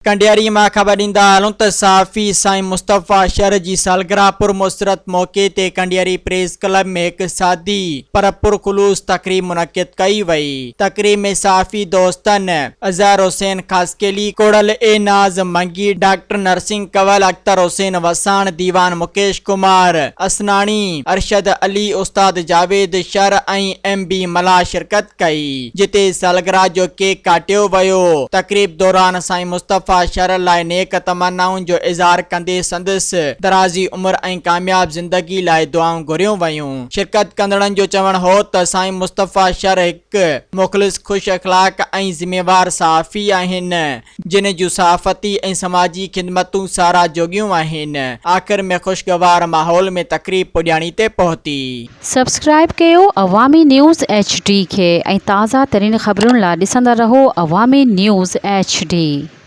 कंडियारी मां ख़बर ॾींदा हलूं त साफ़ी साईं मुस्तफ़ा शर जी सालगिरह पुरमुसरत मौक़े ते कंडियारी प्रेस क्लब में एक सादी पर पुरखुलूस तकरीब मुनक़िद कई वई। तकरीब में साफ़ी दोस्तन अज़हर हुसैन खासकेली, कोड़ल ए नाज मंगी, डॉक्टर नरसिंह कंवल, अख्तर हुसैन वसाण, दीवान मुकेश कुमार असनानी, अरशद अली, उस्ताद जावेद शर ऐं MB मला शिरकत कई, जिते सालगिरह जो केक काटियो वियो। तकरीब दौरान साईं मुस्तफ़ा शर लाइ नेक तमन्नाउनि जो इज़हार कंदे संदसि दराज़ी उमिरि ऐं कामयाब ज़िंदगी लाइ दुआऊं घुरियूं वयूं। शिरकत कंदड़नि जो चवणु हो त साईं मुस्तफ़ा शर हिकु मुख़लिस, खुश अख़लाक ऐं ज़िम्मेवार सहाफ़ी आहिनि, जिन जूं सहाफ़ती ऐं समाजी ख़िदमतूं सारा जोगियूं आहिनि। आख़िर में ख़ुशगवार माहौल में तकरीब पुॼाणी ते पहुती। सब्सक्राइब कयो अवामी न्यूज़ HD खे ऐं ताज़ा तरीन ख़बरुनि लाइ ॾिसंदा रहो अवामी न्यूज़ HD।